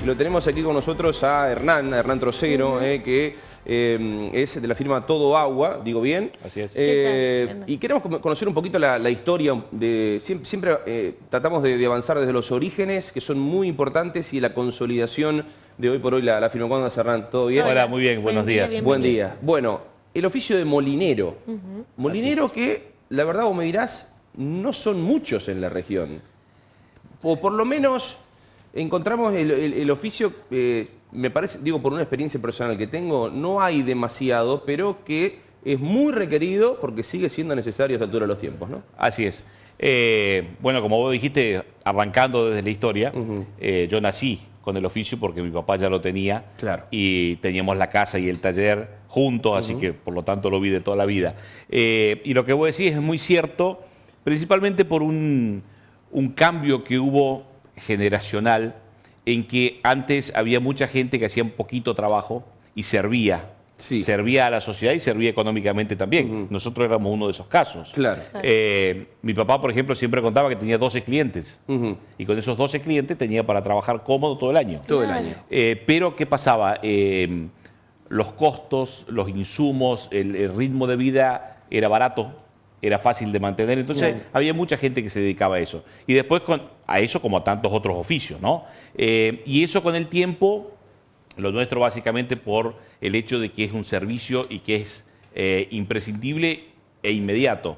Y lo tenemos aquí con nosotros a Hernán Trocero, que es de la firma Todo Agua, digo bien. Así es. Y queremos conocer un poquito la historia. Siempre tratamos de avanzar desde los orígenes, que son muy importantes, y la consolidación de hoy por hoy la firma. ¿Cuándo andas, Hernán? ¿Todo bien? Hola, muy bien, buenos días. Buen día. Bueno, el oficio de molinero. Molinero que, la verdad vos me dirás, no son muchos en la región. O por lo menos encontramos el oficio, me parece, digo por una experiencia personal que tengo, no hay demasiado, pero que es muy requerido porque sigue siendo necesario a esta altura de los tiempos, ¿no? Así es. Bueno, como vos dijiste, arrancando desde la historia, yo nací con el oficio porque mi papá ya lo tenía. Claro. Y teníamos la casa y el taller juntos, así que por lo tanto lo vi de toda la vida. Y lo que vos decís es muy cierto, principalmente por un cambio que hubo generacional, en que antes había mucha gente que hacía un poquito trabajo y servía. Sí. Servía a la sociedad y servía económicamente también. Nosotros éramos uno de esos casos. Claro. Mi papá, por ejemplo, siempre contaba que tenía 12 clientes. Y con esos 12 clientes tenía para trabajar cómodo todo el año. Todo el año. Pero, ¿qué pasaba? Los costos, los insumos, el ritmo de vida era barato, era fácil de mantener. Entonces, había mucha gente que se dedicaba a eso. Y después a eso como a tantos otros oficios, ¿no? Y eso con el tiempo, lo nuestro básicamente por el hecho de que es un servicio y que es imprescindible e inmediato.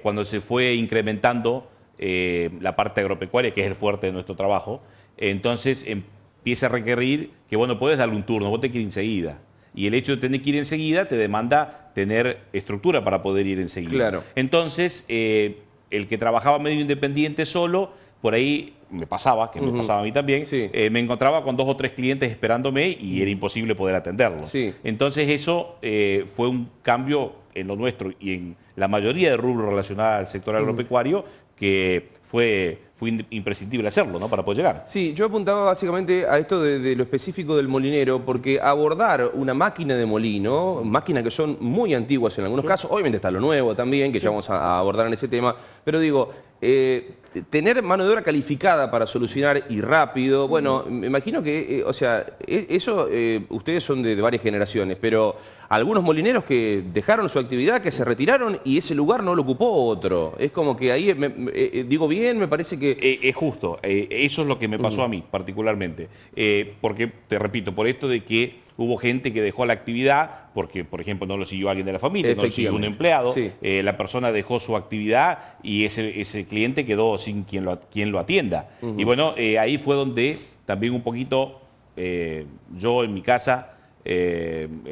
Cuando se fue incrementando la parte agropecuaria, que es el fuerte de nuestro trabajo, entonces empieza a requerir que, bueno, puedes darle un turno, vos te quieres ir enseguida. Y el hecho de tener que ir enseguida te demanda tener estructura para poder ir enseguida. Claro. Entonces, el que trabajaba medio independiente solo, por ahí me pasaba, que me pasaba a mí también, Sí. me encontraba con 2 o 3 clientes esperándome y era imposible poder atenderlos. Sí. Entonces eso fue un cambio en lo nuestro y en la mayoría de rubros relacionados al sector agropecuario que fue imprescindible hacerlo, ¿no? Para poder llegar. Sí, yo apuntaba básicamente a esto de lo específico del molinero, porque abordar una máquina de molino, máquinas que son muy antiguas en algunos casos, obviamente está lo nuevo también, que ya vamos a abordar en ese tema, pero digo, tener mano de obra calificada para solucionar y rápido, bueno, me imagino que, o sea, eso, ustedes son de varias generaciones, pero algunos molineros que dejaron su actividad, que se retiraron y ese lugar no lo ocupó otro. Es como que ahí, digo bien, me parece que... Es justo, eso es lo que me pasó a mí particularmente, porque, te repito, por esto de que hubo gente que dejó la actividad, porque, por ejemplo, no lo siguió alguien de la familia, no lo siguió un empleado, Sí. La persona dejó su actividad y ese cliente quedó sin quien lo atienda. Y bueno, ahí fue donde también un poquito yo en mi casa,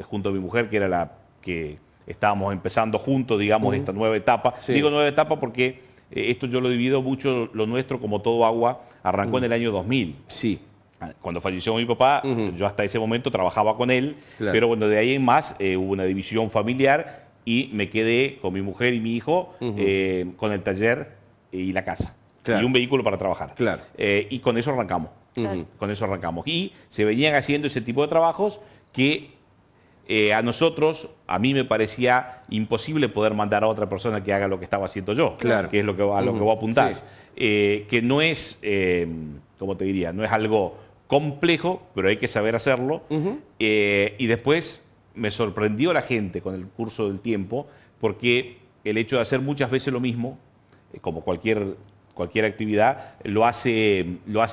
junto a mi mujer, que era la que estábamos empezando juntos, digamos, esta nueva etapa. Sí. Digo nueva etapa porque esto yo lo divido mucho, lo nuestro, como Todo Agua, arrancó en el año 2000. Sí. Cuando falleció mi papá, yo hasta ese momento trabajaba con él, Claro. pero bueno, de ahí en más hubo una división familiar y me quedé con mi mujer y mi hijo con el taller y la casa. Claro. Y un vehículo para trabajar. Claro. Y con eso arrancamos. Con eso arrancamos. Y se venían haciendo ese tipo de trabajos que a nosotros, a mí me parecía imposible poder mandar a otra persona que haga lo que estaba haciendo yo, Claro. que es a lo que vos apuntás. Sí. Que no es, ¿cómo te diría? No es algo complejo, pero hay que saber hacerlo. Y después me sorprendió la gente con el curso del tiempo, porque el hecho de hacer muchas veces lo mismo, como cualquier actividad, lo hace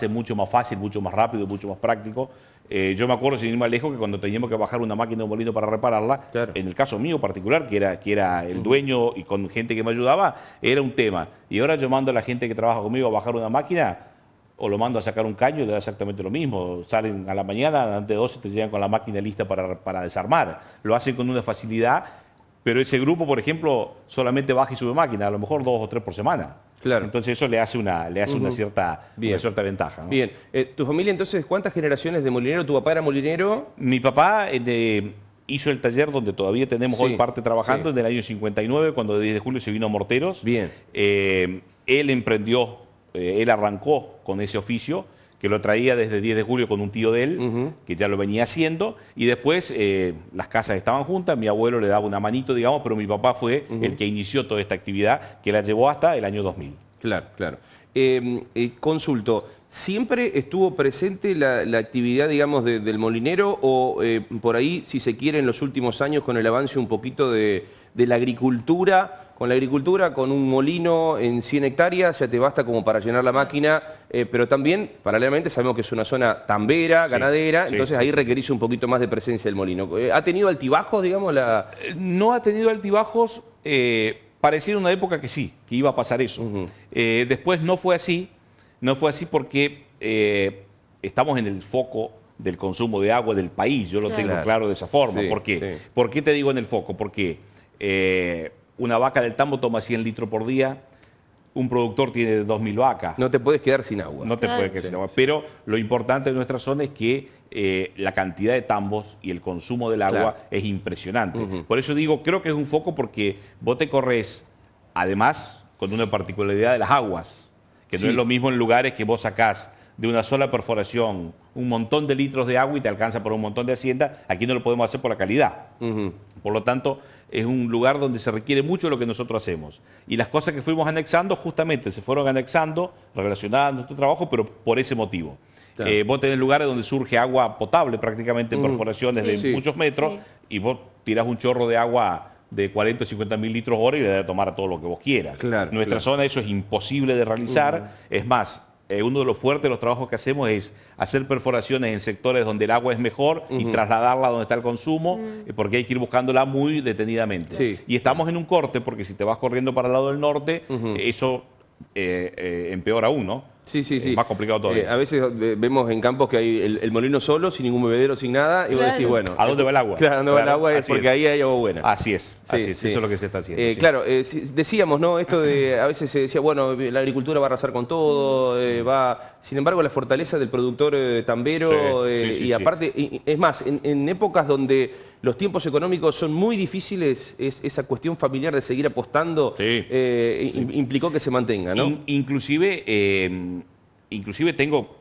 mucho más fácil, mucho más rápido, mucho más práctico. Yo me acuerdo, sin ir más lejos, que cuando teníamos que bajar una máquina de molino para repararla, Claro. en el caso mío particular, que era el dueño y con gente que me ayudaba, era un tema. Y ahora yo mando a la gente que trabaja conmigo a bajar una máquina, o lo mando a sacar un caño y le da exactamente lo mismo. Salen a la mañana, antes de 12 te llegan con la máquina lista para desarmar. Lo hacen con una facilidad, pero ese grupo, por ejemplo, solamente baja y sube máquina, a lo mejor 2 o 3 por semana. Claro. Entonces eso le hace una cierta ventaja, ¿no? Bien. ¿Tu familia entonces cuántas generaciones de molinero? ¿Tu papá era molinero? Mi papá hizo el taller donde todavía tenemos Sí, hoy parte trabajando, sí. en el año 59, cuando de 10 de julio se vino a Morteros. Bien. Él emprendió, él arrancó con ese oficio, que lo traía desde 10 de julio con un tío de él, que ya lo venía haciendo, y después las casas estaban juntas, mi abuelo le daba una manito, digamos, pero mi papá fue el que inició toda esta actividad, que la llevó hasta el año 2000. Claro, claro. Consulto, ¿siempre estuvo presente la actividad, digamos, del molinero o por ahí, si se quiere, en los últimos años con el avance un poquito de la agricultura? Con la agricultura, con un molino en 100 hectáreas ya te basta como para llenar la máquina, pero también, paralelamente, sabemos que es una zona tambera, ganadera, entonces ahí requerís un poquito más de presencia del molino. ¿Ha tenido altibajos, digamos? No ha tenido altibajos, parecía una época que sí, que iba a pasar eso. Después no fue así porque estamos en el foco del consumo de agua del país, yo lo tengo claro de esa forma. Sí, ¿Por qué? sí. ¿Por qué te digo en el foco? Porque una vaca del tambo toma 100 litros por día, un productor tiene 2.000 vacas. No te puedes quedar sin agua. No te puedes quedar sin agua. Pero lo importante de nuestra zona es que la cantidad de tambos y el consumo del agua es impresionante. Por eso digo, creo que es un foco porque vos te corres, además, con una particularidad de las aguas, que no es lo mismo en lugares que vos sacás de una sola perforación un montón de litros de agua y te alcanza por un montón de haciendas. Aquí no lo podemos hacer por la calidad. Por lo tanto, es un lugar donde se requiere mucho lo que nosotros hacemos. Y las cosas que fuimos anexando justamente se fueron anexando relacionadas a nuestro trabajo, pero por ese motivo. Claro. Vos tenés lugares donde surge agua potable prácticamente en perforaciones de muchos metros y vos tirás un chorro de agua de 40 o 50 mil litros hora y le das a tomar a todo lo que vos quieras. Claro, Nuestra zona eso es imposible de realizar. Es más, uno de los fuertes de los trabajos que hacemos es hacer perforaciones en sectores donde el agua es mejor y trasladarla donde está el consumo, porque hay que ir buscándola muy detenidamente. Y estamos en un corte, porque si te vas corriendo para el lado del norte, eso empeora aún, ¿no? Sí. Es más complicado todavía. A veces vemos en campos que hay el molino solo, sin ningún bebedero, sin nada, y vos decís, bueno... ¿A dónde va el agua? Claro, ¿a dónde va el agua? Es porque ahí hay agua buena. Así es, eso es lo que se está haciendo. Claro, decíamos, ¿no? Esto de, a veces se decía, bueno, la agricultura va a arrasar con todo, sin embargo, la fortaleza del productor tambero, y aparte, es más, en épocas donde los tiempos económicos son muy difíciles, esa cuestión familiar de seguir apostando implicó que se mantenga, ¿no? Inclusive tengo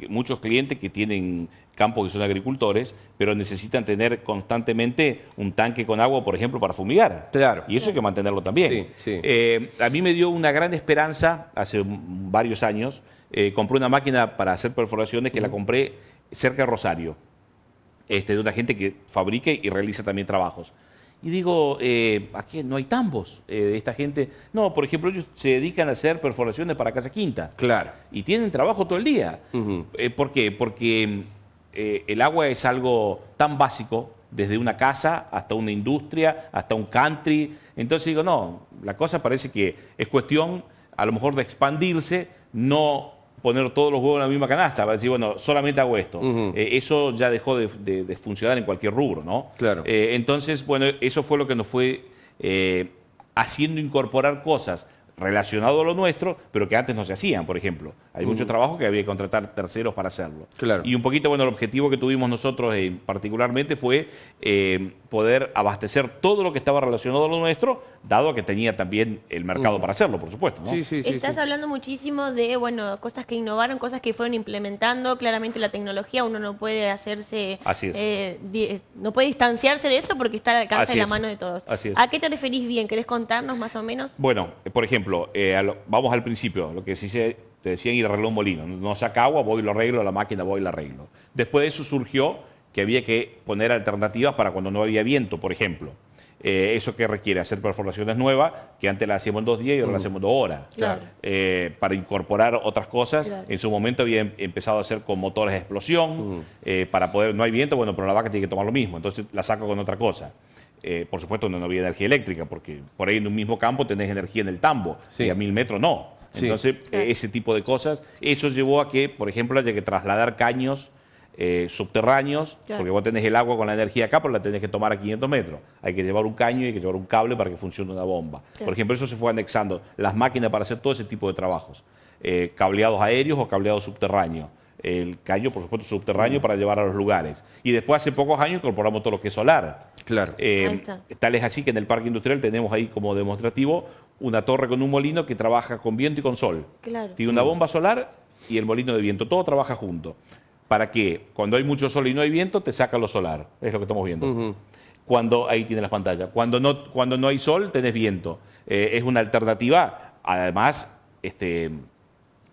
muchos clientes que tienen campos que son agricultores, pero necesitan tener constantemente un tanque con agua, por ejemplo, para fumigar. Claro. Y eso hay que mantenerlo también. A mí me dio una gran esperanza hace varios años. Compré una máquina para hacer perforaciones que la compré cerca de Rosario, de una gente que fabrica y realiza también trabajos. Y digo, aquí no hay tambos de esta gente. No, por ejemplo, ellos se dedican a hacer perforaciones para Casa Quinta. Claro. Y tienen trabajo todo el día. ¿Por qué? Porque el agua es algo tan básico, desde una casa hasta una industria, hasta un country. Entonces digo, no, la cosa parece que es cuestión a lo mejor de expandirse, no poner todos los huevos en la misma canasta, para decir, bueno, solamente hago esto. Eso ya dejó de funcionar en cualquier rubro, ¿no? Claro. Entonces, bueno, eso fue lo que nos fue haciendo incorporar cosas relacionadas a lo nuestro, pero que antes no se hacían, por ejemplo. Hay mucho trabajo que había que contratar terceros para hacerlo. Claro. Y un poquito, bueno, el objetivo que tuvimos nosotros particularmente fue poder abastecer todo lo que estaba relacionado a lo nuestro, dado que tenía también el mercado para hacerlo, por supuesto, ¿no? Estás hablando muchísimo de, bueno, cosas que innovaron, cosas que fueron implementando. Claramente la tecnología, uno no puede hacerse... no puede distanciarse de eso porque está al alcance de la mano de todos. ¿A qué te referís bien? ¿Querés contarnos más o menos? Bueno, por ejemplo, vamos al principio, lo que sí te decían ir a arreglar un molino. No saca agua, voy y lo arreglo, la máquina voy y la arreglo. Después de eso surgió que había que poner alternativas para cuando no había viento, por ejemplo. Eso que requiere hacer perforaciones nuevas, que antes las hacíamos en 2 días y ahora las hacemos en 2 horas. Claro. Para incorporar otras cosas. En su momento había empezado a hacer con motores de explosión, para poder, no hay viento, bueno, pero la vaca tiene que tomar lo mismo, entonces la saco con otra cosa. Por supuesto no había energía eléctrica, porque por ahí en un mismo campo tenés energía en el tambo, y a 1000 metros no. Entonces, ese tipo de cosas, eso llevó a que, por ejemplo, haya que trasladar caños subterráneos, porque vos tenés el agua con la energía acá, pero la tenés que tomar a 500 metros. Hay que llevar un caño y hay que llevar un cable para que funcione una bomba. Por ejemplo, eso se fue anexando, las máquinas para hacer todo ese tipo de trabajos. Cableados aéreos o cableados subterráneos. El caño, por supuesto, subterráneo para llevar a los lugares. Y después, hace pocos años, incorporamos todo lo que es solar. Claro. Tal es así que en el parque industrial tenemos ahí como demostrativo una torre con un molino que trabaja con viento y con sol. Claro. Tiene una bomba solar y el molino de viento. Todo trabaja junto. ¿Para qué? Cuando hay mucho sol y no hay viento, te saca lo solar. Es lo que estamos viendo. Cuando ahí tienes las pantallas. Cuando no hay sol, tenés viento. Es una alternativa. Además,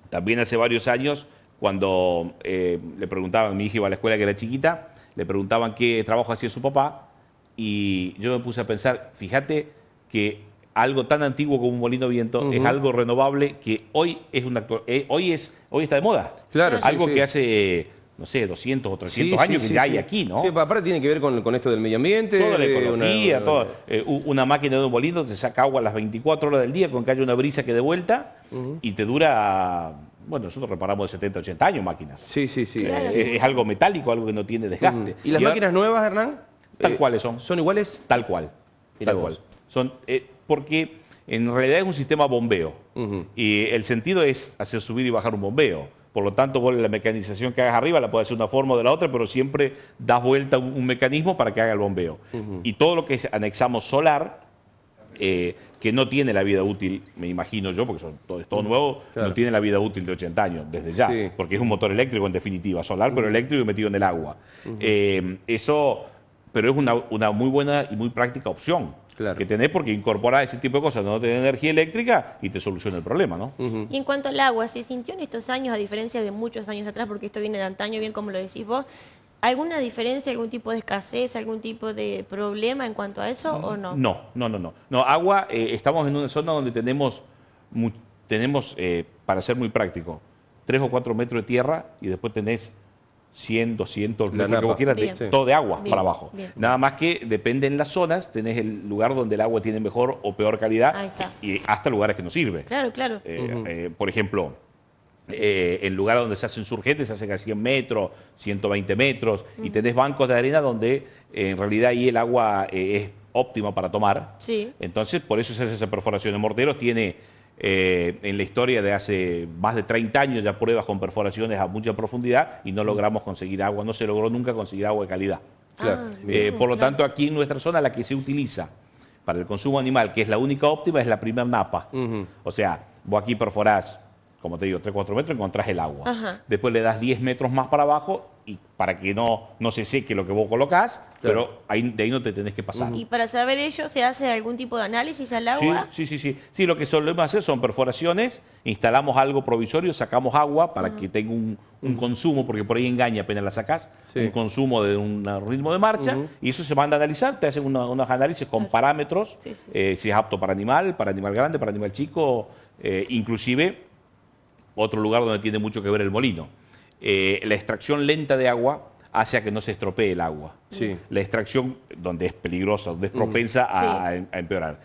también hace varios años cuando le preguntaban, mi hija iba a la escuela que era chiquita, le preguntaban qué trabajo hacía su papá, y yo me puse a pensar, fíjate que algo tan antiguo como un molino de viento es algo renovable que hoy hoy está de moda. Claro, algo que hace, no sé, 200 o 300 años que ya hay aquí, ¿no? Sí, aparte tiene que ver con esto del medio ambiente. Toda la ecología, una máquina de un molino te saca agua a las 24 horas del día con que haya una brisa que dé vuelta y te dura... Bueno, nosotros reparamos de 70, 80 años máquinas. Sí. Claro. Es algo metálico, algo que no tiene desgaste. ¿Y las máquinas nuevas, Hernán? Tal cuales son. ¿Son iguales? Tal cual. Mirá Tal vos. cual. Son, porque en realidad es un sistema bombeo. Y el sentido es hacer subir y bajar un bombeo. Por lo tanto, vos la mecanización que hagas arriba la puedes hacer de una forma o de la otra, pero siempre das vuelta un mecanismo para que haga el bombeo. Y todo lo que anexamos solar, que no tiene la vida útil, me imagino yo, porque es todo nuevo, no tiene la vida útil de 80 años, desde ya, porque es un motor eléctrico en definitiva, solar, pero eléctrico y metido en el agua. Pero es una muy buena y muy práctica opción que tenés, porque incorpora ese tipo de cosas, no tenés energía eléctrica y te soluciona el problema, ¿no? Y en cuanto al agua, ¿se sintió en estos años, a diferencia de muchos años atrás, porque esto viene de antaño, bien como lo decís vos, alguna diferencia, algún tipo de escasez, algún tipo de problema en cuanto a eso o no? No, agua, estamos en una zona donde tenemos para ser muy práctico, 3 o 4 metros de tierra y después tenés 100, 200 metros que vos quieras, todo de agua para abajo. Nada más que depende en las zonas, tenés el lugar donde el agua tiene mejor o peor calidad y hasta lugares que no sirve. Claro. Por ejemplo, en lugares donde se hacen surgentes se hacen a 100 metros, 120 metros y tenés bancos de arena donde en realidad ahí el agua es óptima para tomar. Entonces, por eso se hace esa perforación. En Morteros tiene... en la historia de hace más de 30 años ya pruebas con perforaciones a mucha profundidad y no logramos conseguir agua, no se logró nunca conseguir agua de calidad. Por lo tanto, aquí en nuestra zona la que se utiliza para el consumo animal, que es la única óptima, es la primera napa. O sea, vos aquí perforás, como te digo, 3 o 4 metros, encontrás el agua. Después le das 10 metros más para abajo y para que no se seque lo que vos colocás, pero de ahí no te tenés que pasar. Y para saber ello, ¿se hace algún tipo de análisis al agua? Sí, lo que solemos hacer son perforaciones, instalamos algo provisorio, sacamos agua para que tenga un consumo, porque por ahí engaña apenas la sacás, un consumo de un ritmo de marcha, y eso se manda a analizar, te hacen unos análisis con parámetros, si es apto para animal grande, para animal chico, inclusive otro lugar donde tiene mucho que ver el molino. La extracción lenta de agua hace a que no se estropee el agua. La extracción, donde es peligrosa, donde es propensa a empeorar.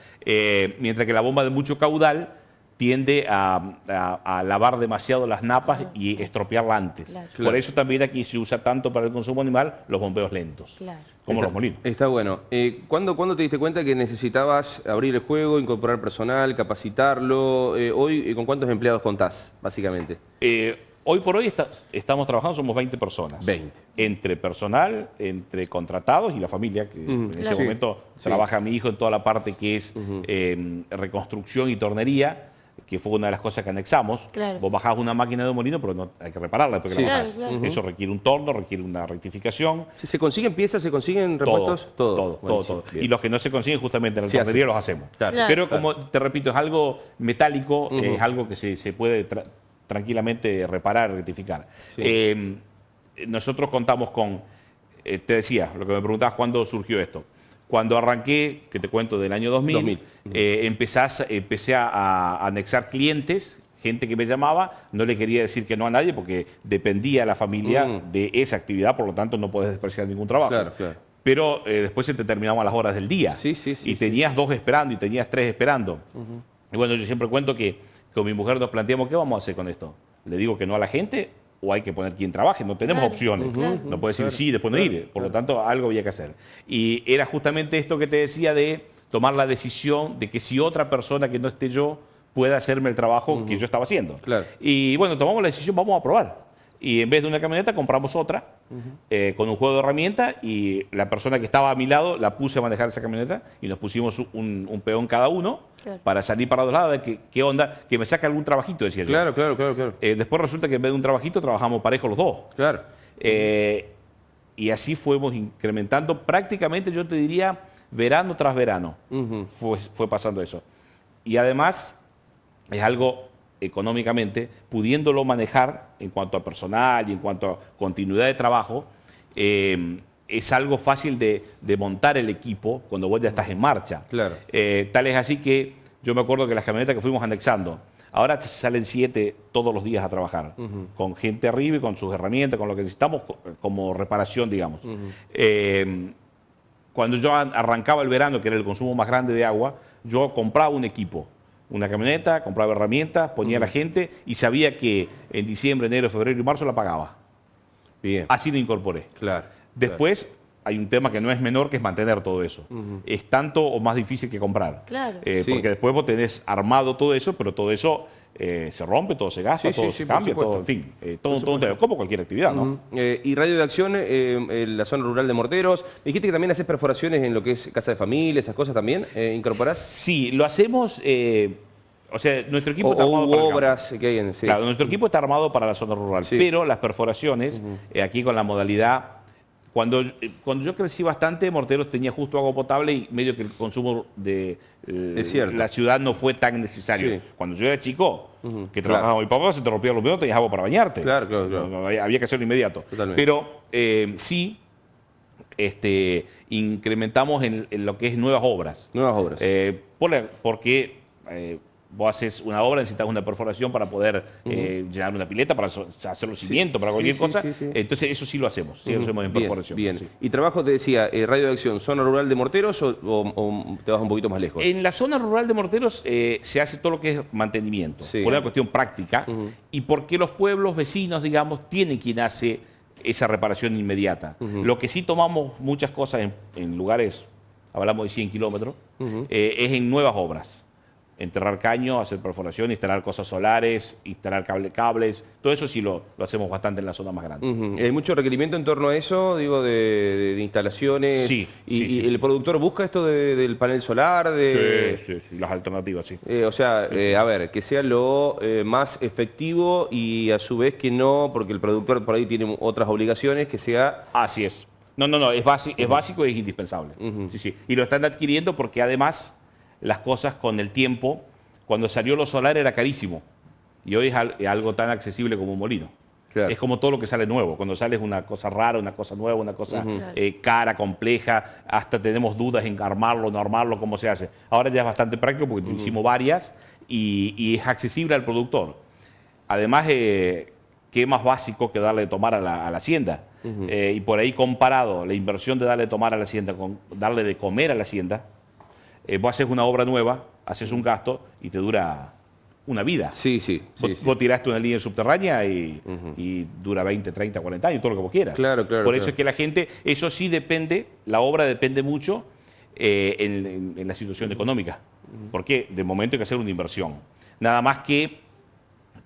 Mientras que la bomba de mucho caudal tiende a lavar demasiado las napas y estropearla antes. Por eso también aquí se usa tanto para el consumo animal los bombeos lentos, como los molinos. Está bueno. ¿Cuándo te diste cuenta que necesitabas abrir el juego, incorporar personal, capacitarlo? Hoy, ¿con cuántos empleados contás, básicamente? Hoy por hoy estamos trabajando, somos 20 personas. 20. Entre personal, entre contratados y la familia, que en este momento trabaja mi hijo en toda la parte que es reconstrucción y tornería, que fue una de las cosas que anexamos. Vos bajás una máquina de un molino, pero no hay que repararla después que la bajás. Eso requiere un torno, requiere una rectificación. ¿Se consiguen piezas, se consiguen repuestos? Todo. Y los que no se consiguen justamente en la tornería los hacemos. Pero como te repito, es algo metálico, es algo que se puede tranquilamente reparar, rectificar. Nosotros contamos con, te decía, lo que me preguntabas, ¿cuándo surgió esto? Cuando arranqué, que te cuento del año 2000. Empecé a anexar clientes, gente que me llamaba, no le quería decir que no a nadie porque dependía la familia de esa actividad, por lo tanto no podés despreciar ningún trabajo. Pero después se te terminaban las horas del día y tenías 2 esperando y tenías 3 esperando. Y bueno, yo siempre cuento que con mi mujer nos planteamos, ¿qué vamos a hacer con esto? ¿Le digo que no a la gente o hay que poner quien trabaje? No tenemos opciones. No puede decir sí y después no ir. Por lo tanto, algo había que hacer. Y era justamente esto que te decía de tomar la decisión de que si otra persona que no esté yo pueda hacerme el trabajo que yo estaba haciendo. Y bueno, tomamos la decisión, vamos a probar. Y en vez de una camioneta compramos otra con un juego de herramientas y la persona que estaba a mi lado la puse a manejar esa camioneta y nos pusimos un peón cada uno para salir para dos lados, a ver qué onda, que me saque algún trabajito, decía yo. Claro. Después resulta que en vez de un trabajito trabajamos parejos los dos. Y así fuimos incrementando prácticamente, yo te diría, verano tras verano fue pasando eso. Y además es algo económicamente, pudiéndolo manejar en cuanto a personal y en cuanto a continuidad de trabajo, es algo fácil de montar el equipo cuando vos ya estás en marcha. Claro. Tal es así que yo me acuerdo que las camionetas que fuimos anexando, ahora salen 7 todos los días a trabajar, con gente arriba y con sus herramientas, con lo que necesitamos como reparación, digamos. Cuando yo arrancaba el verano, que era el consumo más grande de agua, yo compraba un equipo, una camioneta, compraba herramientas, ponía a la gente y sabía que en diciembre, enero, febrero y marzo la pagaba. Bien. Así lo incorporé. Claro. Después hay un tema que no es menor, que es mantener todo eso. Es tanto o más difícil que comprar. Claro. Porque después vos tenés armado todo eso, pero todo eso se rompe, todo se gasta, todo se cambia, todo, en fin, todo como cualquier actividad, ¿no? Y radio de acción en la zona rural de Morteros. Me dijiste que también haces perforaciones en lo que es casa de familia, esas cosas también, ¿incorporás? Sí, lo hacemos. O sea, nuestro equipo está armado para obras que hay en... Sí. Claro, nuestro equipo está armado para la zona rural, pero las perforaciones, aquí con la modalidad... Cuando yo crecí bastante, Morteros tenía justo agua potable y medio que el consumo de la ciudad no fue tan necesario. Sí. Cuando yo era chico, que trabajaba con mi papá, se te rompía los dedos, tenías agua para bañarte. Claro. Había que hacerlo inmediato. Totalmente. Pero sí incrementamos en lo que es nuevas obras. Nuevas obras. Porque... vos haces una obra, necesitas una perforación para poder llenar una pileta, para hacer los cimientos, para cualquier cosa. Entonces eso sí lo hacemos, sí lo hacemos en perforación. Bien. Sí. ¿Y trabajo, te decía, radio de acción, zona rural de Morteros o te vas un poquito más lejos? En la zona rural de Morteros se hace todo lo que es mantenimiento, por una cuestión práctica, y porque los pueblos vecinos, digamos, tienen quien hace esa reparación inmediata. Lo que sí tomamos muchas cosas en lugares, hablamos de 100 kilómetros, es en nuevas obras. Enterrar caño, hacer perforación, instalar cosas solares, instalar cables, todo eso sí lo hacemos bastante en la zona más grande. ¿Hay mucho requerimiento en torno a eso, digo, de instalaciones? Sí. ¿Y el productor busca esto del panel solar? Sí, las alternativas, sí. O sea, a ver, que sea lo más efectivo y a su vez que no, porque el productor por ahí tiene otras obligaciones, que sea... Así es. No, es básico y es indispensable. Sí. Y lo están adquiriendo porque además... Las cosas con el tiempo, cuando salió lo solar era carísimo y hoy es algo tan accesible como un molino. Claro. Es como todo lo que sale nuevo. Cuando sale es una cosa rara, una cosa nueva, una cosa cara, compleja, hasta tenemos dudas en armarlo, no armarlo, cómo se hace. Ahora ya es bastante práctico porque hicimos varias y es accesible al productor. Además, ¿qué más básico que darle de tomar a la hacienda? Y por ahí comparado la inversión de darle de tomar a la hacienda con darle de comer a la hacienda, vos haces una obra nueva, haces un gasto y te dura una vida. Vos tiraste una línea subterránea y dura 20, 30, 40 años, todo lo que vos quieras. Claro. Por eso es que la gente, eso sí depende, la obra depende mucho en la situación económica. Porque de momento hay que hacer una inversión. Nada más que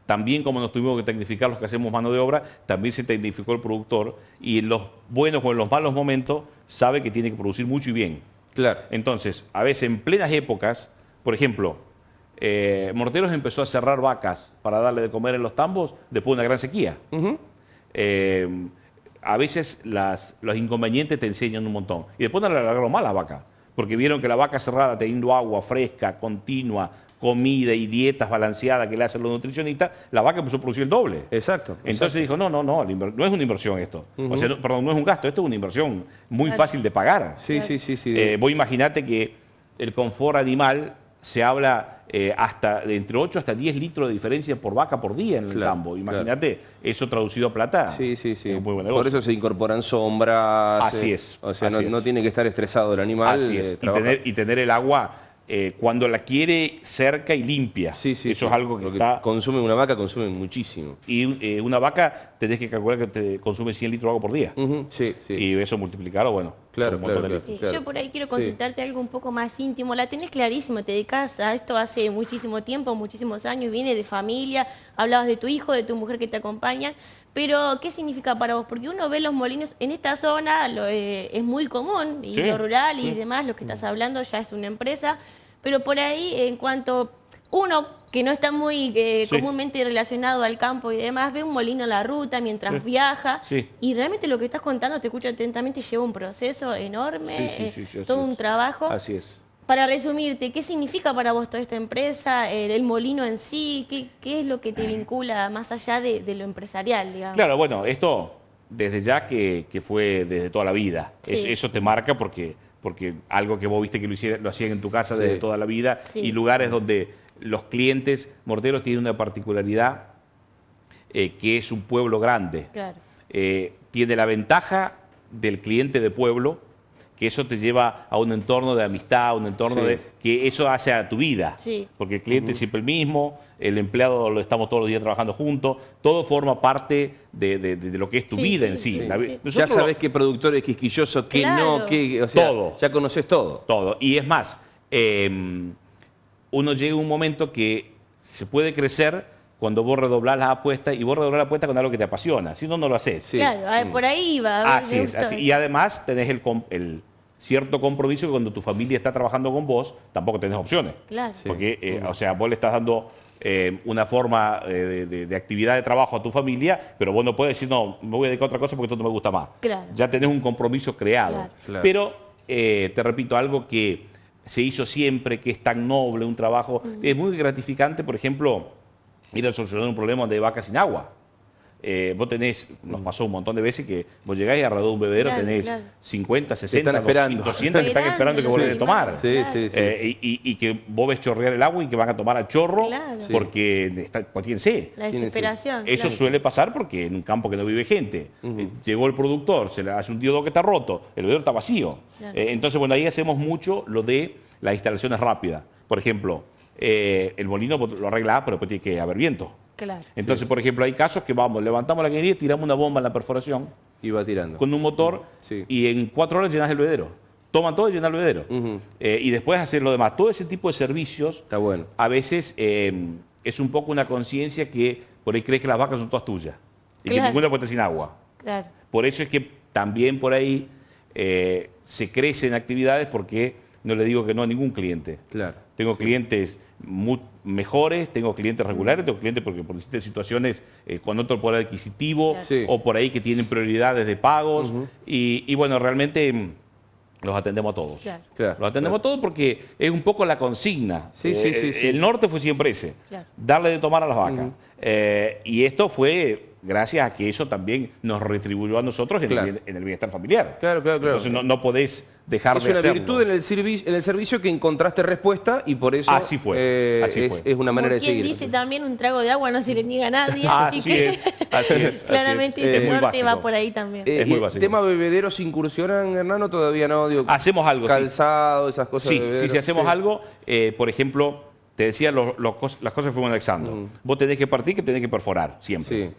también como nos tuvimos que tecnificar los que hacemos mano de obra, también se tecnificó el productor y en los buenos o en los malos momentos sabe que tiene que producir mucho y bien. Claro. Entonces, a veces en plenas épocas, por ejemplo, Morteros empezó a cerrar vacas para darle de comer en los tambos después de una gran sequía. A veces los inconvenientes te enseñan un montón. Y después no le agarraron mal a la vaca, porque vieron que la vaca cerrada teniendo agua fresca, continua, comida y dietas balanceadas que le hacen los nutricionistas, la vaca empezó a producir el doble. Exacto. Entonces dijo, no es una inversión esto. O sea, no es un gasto, esto es una inversión muy fácil de pagar. Sí. Vos imaginate que el confort animal se habla hasta de entre 8 hasta 10 litros de diferencia por vaca por día en el tambo. Imagínate, eso traducido a plata. Sí. Es un muy buen negocio. Por eso se incorporan sombras. Así es. O sea, no tiene que estar estresado el animal. Así es. Y tener el agua cuando la quiere cerca y limpia. Eso es algo que consume una vaca, consume muchísimo. Y una vaca tenés que calcular que te consume 100 litros de agua por día. Y eso multiplicarlo, bueno. Claro. Yo por ahí quiero consultarte algo un poco más íntimo. La tenés clarísimo, te dedicas a esto hace muchísimo tiempo, muchísimos años, viene de familia, hablabas de tu hijo, de tu mujer que te acompañan, pero ¿qué significa para vos? Porque uno ve los molinos en esta zona, es muy común, y lo rural y demás, lo que estás hablando ya es una empresa, pero por ahí en cuanto uno que no está muy comúnmente relacionado al campo y demás, ve un molino en la ruta mientras viaja y realmente lo que estás contando, te escucho atentamente, lleva un proceso enorme, todo un trabajo. Así es. Para resumirte, ¿qué significa para vos toda esta empresa, el molino en sí? ¿Qué es lo que te vincula más allá de lo empresarial, digamos? Claro, bueno, esto desde ya que fue desde toda la vida. Sí. Eso te marca porque algo que vos viste que lo hacían en tu casa desde toda la vida, y lugares donde los clientes morteros tienen una particularidad que es un pueblo grande. Claro. Tiene la ventaja del cliente de pueblo, que eso te lleva a un entorno de amistad, un entorno que eso hace a tu vida. Sí. Porque el cliente es siempre el mismo, el empleado lo estamos todos los días trabajando juntos, todo forma parte de lo que es tu vida en sí. Ya sabes qué productor es quisquilloso, qué no, qué, o sea, todo. Ya conoces todo. Todo. Y es más, uno llega a un momento que se puede crecer cuando vos redoblás las apuestas, y vos redoblás la apuesta con algo que te apasiona, si no, no lo haces. Sí. Claro, por ahí va. Así es. Y además tenés el cierto compromiso que cuando tu familia está trabajando con vos, tampoco tenés opciones. Claro. Porque, o sea, vos le estás dando una forma de actividad de trabajo a tu familia, pero vos no puedes decir, no, me voy a dedicar a otra cosa porque esto no me gusta más. Claro. Ya tenés un compromiso creado. Claro. Pero, te repito, algo que se hizo siempre, que es tan noble, un trabajo, es muy gratificante, por ejemplo, ir a solucionar un problema donde hay vacas sin agua. Vos tenés, nos pasó un montón de veces que vos llegás y alrededor de un bebedero tenés 50, 60, 200 que están esperando que vos le des tomar. Y que vos ves chorrear el agua y que van a tomar a chorro porque tienen sed. La desesperación. Eso suele pasar porque en un campo que no vive gente. Llegó el productor, se le hace un diodo que está roto, el bebedero está vacío. Entonces, bueno, ahí hacemos mucho lo de las instalaciones rápidas. Por ejemplo, el molino lo arregla, pero después tiene que haber viento. Claro. Entonces, por ejemplo, hay casos que levantamos la cañería, tiramos una bomba en la perforación. Y va tirando. Con un motor, y en 4 horas llenas el bebedero. Toman todo y llenan el bebedero. Y después hacer lo demás. Todo ese tipo de servicios, está bueno. A veces es un poco una conciencia que por ahí crees que las vacas son todas tuyas. Y que ninguna puede estar sin agua. Claro. Por eso es que también por ahí se crecen actividades, porque no le digo que no a ningún cliente. Claro. Tengo clientes mejores, tengo clientes regulares, tengo clientes porque por distintas situaciones con otro poder adquisitivo, o por ahí que tienen prioridades de pagos, y bueno, realmente los atendemos a todos. Los atendemos a todos porque es un poco la consigna. El norte fue siempre ese, darle de tomar a las vacas. Y esto fue gracias a que eso también nos retribuyó a nosotros en el bienestar familiar. Claro. Entonces no podés dejar de hacerlo. Es una virtud en el servicio que encontraste respuesta, y por eso así fue. Es una manera de seguir. Quien dice también, un trago de agua no se le niega a nadie. Así es. Claramente ese norte va por ahí también. Es muy básico. ¿El tema bebederos incursionan, Hernán, todavía no? Digo, hacemos algo, calzado, esas cosas. Sí, hacemos algo. Por ejemplo, te decía las cosas que fuimos anexando. Vos tenés que partir, que tenés que perforar siempre.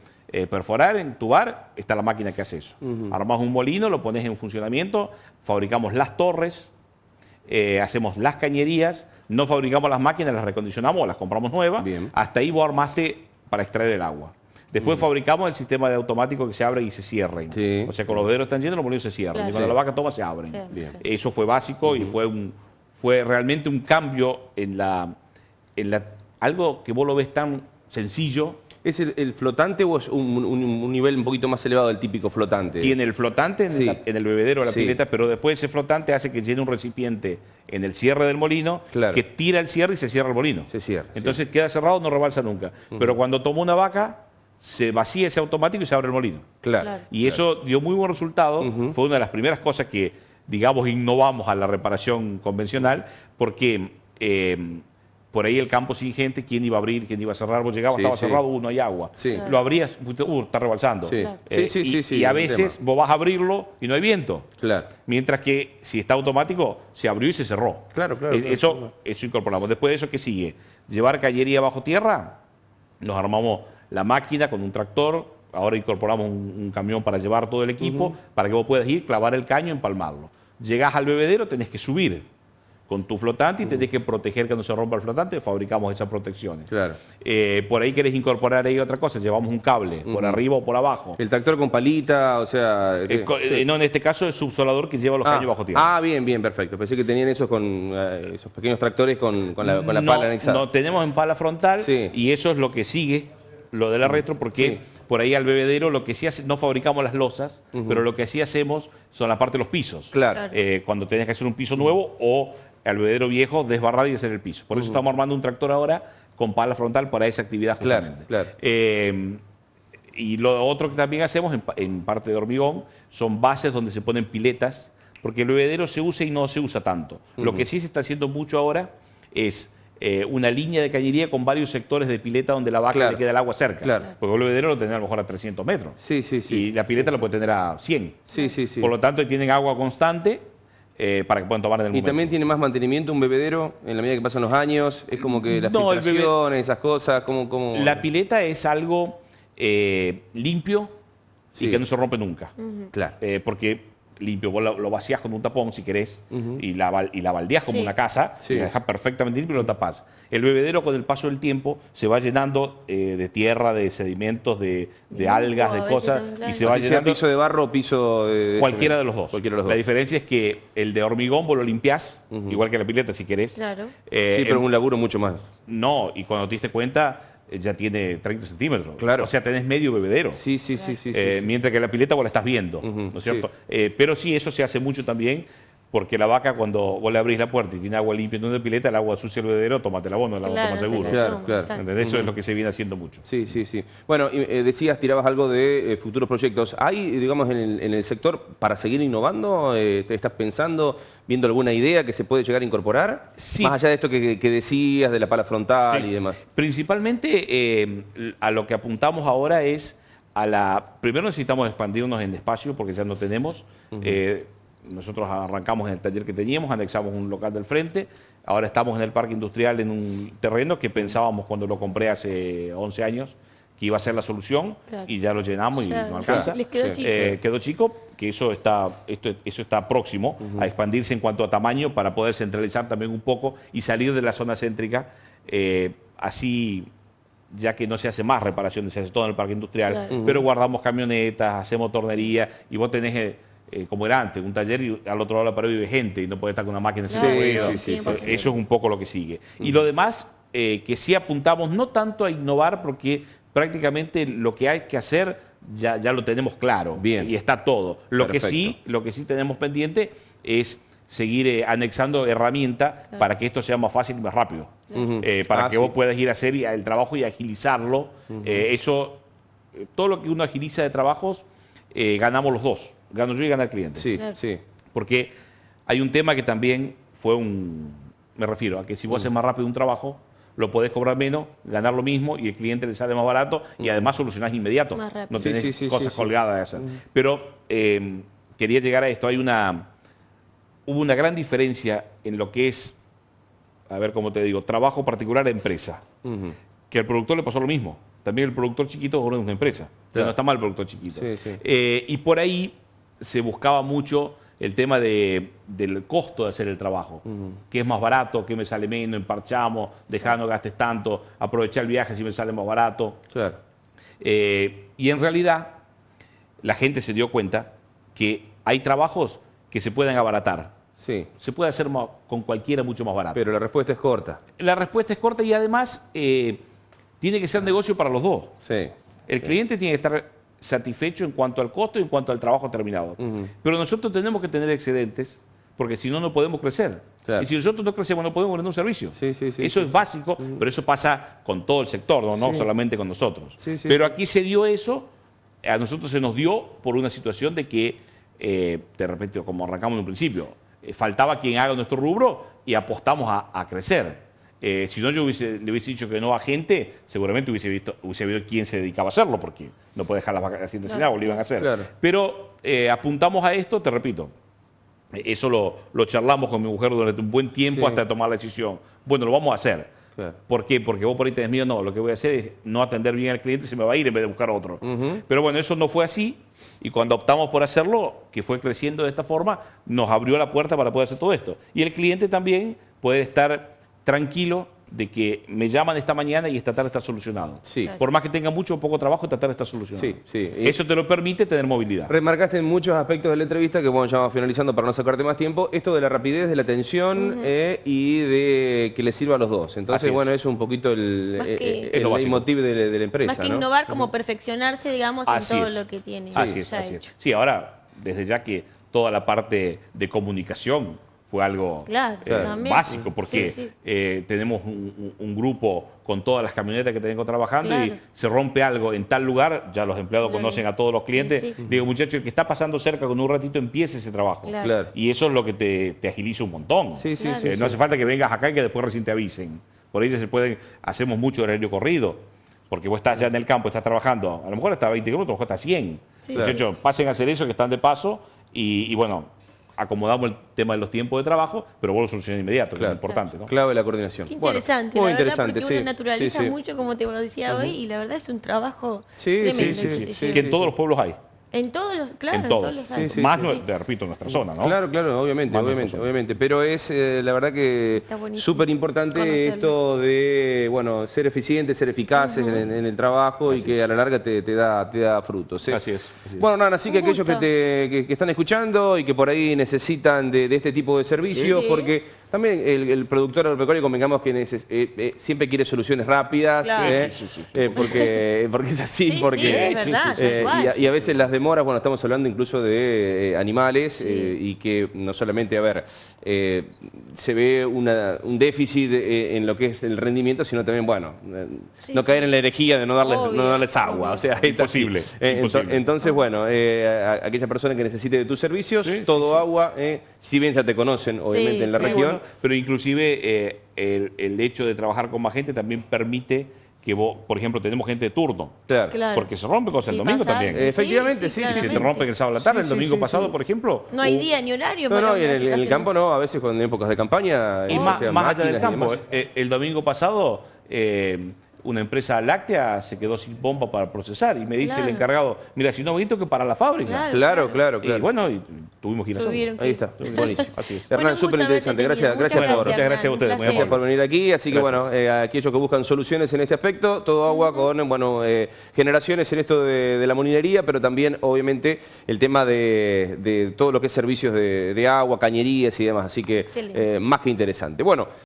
Perforar, entubar, está la máquina que hace eso. Armás un molino, lo pones en funcionamiento, fabricamos las torres, hacemos las cañerías, no fabricamos las máquinas, las recondicionamos, las compramos nuevas. Bien. Hasta ahí vos armaste para extraer el agua. Después fabricamos el sistema de automático que se abre y se cierren. O sea, con los bebederos están llenos, los molinos se cierran. Y cuando la vaca toma, se abren. Eso fue básico y fue realmente un cambio en algo que vos lo ves tan sencillo. ¿Es el flotante o es un nivel un poquito más elevado del típico flotante? Tiene el flotante en el bebedero de la pileta, pero después ese flotante hace que llene un recipiente en el cierre del molino, que tira el cierre y se cierra el molino. Se cierra. Entonces queda cerrado, no rebalsa nunca. Pero cuando toma una vaca, se vacía ese automático y se abre el molino. Y eso dio muy buen resultado. Fue una de las primeras cosas que, digamos, innovamos a la reparación convencional, porque por ahí el campo sin gente, ¿quién iba a abrir, quién iba a cerrar? Vos llegabas, estaba cerrado, no hay agua. Lo abrías, está rebalsando. Y a veces vos vas a abrirlo y no hay viento. Mientras que si está automático, se abrió y se cerró. Eso incorporamos. Después de eso, ¿qué sigue? Llevar cañería bajo tierra, nos armamos la máquina con un tractor, ahora incorporamos un camión para llevar todo el equipo, para que vos puedas ir, clavar el caño, empalmarlo. Llegás al bebedero, tenés que subir con tu flotante y tenés que proteger que no se rompa el flotante, fabricamos esas protecciones. Por ahí querés incorporar ahí otra cosa, llevamos un cable, por arriba o por abajo. ¿El tractor con palita? O sea... No, en este caso el subsolador que lleva los caños bajo tierra. Bien, perfecto. Pensé que tenían esos esos pequeños tractores con la pala anexada. No, tenemos en pala frontal y eso es lo que sigue, lo de la retro, porque por ahí al bebedero lo que sí hace, no fabricamos las losas, pero lo que sí hacemos son la parte de los pisos. Cuando tenés que hacer un piso nuevo o al bebedero viejo, desbarrar y hacer el piso. Por eso estamos armando un tractor ahora con pala frontal para esa actividad justamente. Claro. Y lo otro que también hacemos en parte de hormigón son bases donde se ponen piletas, porque el bebedero se usa y no se usa tanto. Lo que sí se está haciendo mucho ahora es una línea de cañería con varios sectores de pileta donde la vaca le queda el agua cerca. Porque el bebedero lo tiene a lo mejor a 300 metros. Y la pileta lo puede tener a 100. Por lo tanto, tienen agua constante para que puedan tomar en el momento. ¿Y también tiene más mantenimiento un bebedero en la medida que pasan los años? ¿Es como que las filtraciones, esas cosas? ¿Cómo? La pileta es algo limpio y que no se rompe nunca. Porque limpio, vos lo vacías con un tapón si querés y la baldeás como una casa, y la dejás perfectamente limpio y lo tapás. El bebedero con el paso del tiempo se va llenando de tierra, de sedimentos, de algas, de cosas, y se va llenando. ¿Sea piso de barro o piso de cualquiera de los dos. La diferencia es que el de hormigón vos lo limpiás, igual que la pileta si querés. Sí, pero es un laburo mucho más. No, y cuando te diste cuenta ya tiene 30 centímetros. O sea, tenés medio bebedero. Mientras que la pileta vos la estás viendo, ¿no es cierto? Pero sí, eso se hace mucho también, porque la vaca, cuando vos le abrís la puerta y tiene agua limpia en una pileta, el agua sucia el bebedero, tómatela vos, no la tomas seguro. Eso es lo que se viene haciendo mucho. Bueno, decías, tirabas algo de futuros proyectos. ¿Hay, digamos, en el sector para seguir innovando? ¿Te estás pensando, viendo alguna idea que se puede llegar a incorporar? Más allá de esto que decías, de la pala frontal y demás. Principalmente a lo que apuntamos ahora es primero necesitamos expandirnos en espacio porque ya no tenemos. Nosotros arrancamos en el taller que teníamos, anexamos un local del frente, ahora estamos en el parque industrial en un terreno que pensábamos cuando lo compré hace 11 años que iba a ser la solución y ya lo llenamos y no alcanza. Les quedó chico. Quedó chico, que eso está próximo a expandirse en cuanto a tamaño para poder centralizar también un poco y salir de la zona céntrica, así ya que no se hace más reparaciones, se hace todo en el parque industrial, pero guardamos camionetas, hacemos tornería y vos tenés... como era antes, un taller y al otro lado de la pared vive gente y no puede estar con una máquina. Eso es un poco lo que sigue. Y lo demás, que sí apuntamos no tanto a innovar porque prácticamente lo que hay que hacer ya lo tenemos claro y está todo. Lo que sí tenemos pendiente es seguir anexando herramientas para que esto sea más fácil y más rápido. Para que vos puedas ir a hacer el trabajo y agilizarlo. Todo lo que uno agiliza de trabajos, ganamos los dos. Gano yo y gana el cliente. Porque hay un tema que también me refiero a que si vos haces más rápido un trabajo, lo podés cobrar menos, ganar lo mismo y el cliente le sale más barato y además solucionás inmediato. No tenés cosas colgadas de hacer. Pero quería llegar a esto. Hubo una gran diferencia en lo que es, a ver cómo te digo, trabajo particular a empresa. Que al productor le pasó lo mismo. También el productor chiquito es una empresa. No está mal el productor chiquito. Y por ahí se buscaba mucho el tema del costo de hacer el trabajo. ¿Qué es más barato? ¿Qué me sale menos? Emparchamos, dejá no gastes tanto, aprovechar el viaje si me sale más barato. Y en realidad la gente se dio cuenta que hay trabajos que se pueden abaratar. Se puede hacer con cualquiera mucho más barato. Pero la respuesta es corta. La respuesta es corta y además tiene que ser negocio para los dos. El cliente tiene que estar satisfecho en cuanto al costo y en cuanto al trabajo terminado. Pero nosotros tenemos que tener excedentes porque si no, no podemos crecer. Y si nosotros no crecemos, no podemos vender un servicio. Eso es básico, pero eso pasa con todo el sector, no solamente con nosotros. Pero aquí se dio eso, a nosotros se nos dio por una situación de que, de repente, como arrancamos en un principio, faltaba quien haga nuestro rubro y apostamos a crecer. Si no, yo le hubiese dicho que no a gente, seguramente hubiese habido quién se dedicaba a hacerlo, porque no puede dejar las vacaciones sin agua, lo iban a hacer. Pero apuntamos a esto, te repito, eso lo charlamos con mi mujer durante un buen tiempo hasta tomar la decisión. Bueno, lo vamos a hacer. ¿Por qué? Porque vos por ahí tenés miedo, no, lo que voy a hacer es no atender bien al cliente, se me va a ir en vez de buscar otro. Pero bueno, eso no fue así y cuando optamos por hacerlo, que fue creciendo de esta forma, nos abrió la puerta para poder hacer todo esto. Y el cliente también puede estar tranquilo de que me llaman esta mañana y esta tarde está solucionado. Por más que tenga mucho o poco trabajo, esta tarde está solucionado. Eso te lo permite tener movilidad. Remarcaste en muchos aspectos de la entrevista que bueno, ya vamos finalizando para no sacarte más tiempo, esto de la rapidez, de la atención y de que le sirva a los dos. Entonces, bueno, eso es un poquito el leitmotiv de la empresa. Más que innovar, como perfeccionarse, digamos, en todo lo que tiene. Así es. Sí, ahora, desde ya que toda la parte de comunicación fue algo básico, porque tenemos un grupo con todas las camionetas que tengo trabajando y se rompe algo en tal lugar, ya los empleados conocen a todos los clientes, digo, muchachos, el que está pasando cerca con un ratito empiece ese trabajo. Y eso es lo que te agiliza un montón. No hace falta que vengas acá y que después recién te avisen. Por ahí hacemos mucho horario corrido, porque vos estás ya en el campo, estás trabajando, a lo mejor hasta 20 kilómetros, a lo mejor hasta 100. Muchachos, pasen a hacer eso, que están de paso, y bueno, acomodamos el tema de los tiempos de trabajo, pero vos lo solucionás de inmediato, que es importante, ¿no? Clave la coordinación. Qué interesante, muy la verdad, interesante, porque uno naturaliza mucho, como te lo decía hoy, y la verdad es un trabajo tremendo. Que en todos los pueblos hay. En todos los, en todos. Más, te repito, en nuestra zona, ¿no? Claro, obviamente. Pero es la verdad que súper importante esto de, bueno, ser eficientes, ser eficaces en el trabajo y que a la larga te da frutos. Así es. Bueno, Nana, así que aquellos que están escuchando y que por ahí necesitan de este tipo de servicios, porque también el productor agropecuario, convengamos que siempre quiere soluciones rápidas, porque es así, porque es verdad, y a veces las demoras, bueno, estamos hablando incluso de animales y que no solamente, se ve un déficit en lo que es el rendimiento, sino también, bueno, no caer en la herejía de no darles agua, o sea, es imposible. Entonces, bueno, aquella persona que necesite de tus servicios, todo agua, si bien ya te conocen, obviamente, en la región. Pero inclusive el hecho de trabajar con más gente también permite que vos, por ejemplo, tenemos gente de turno. Porque se rompe cosas el domingo también. Efectivamente, sí. Se te rompe el sábado a la tarde, el domingo pasado, por ejemplo. No hay día ni horario. No, y en el campo no, a veces en épocas de campaña. Y más allá del campo. El domingo pasado, una empresa láctea se quedó sin bomba para procesar y me dice el encargado, mira, si no me que para la fábrica. Claro. Y bueno, tuvimos que ir a hacer. Ahí está, buenísimo. Así es. Hernán, súper interesante. Gracias por muchas gracias a ustedes. Gracias por venir aquí. Así que bueno, aquellos que buscan soluciones en este aspecto, todo agua con generaciones en esto de la molinería, pero también obviamente el tema de todo lo que es servicios de agua, cañerías y demás. Así que más que interesante. Bueno.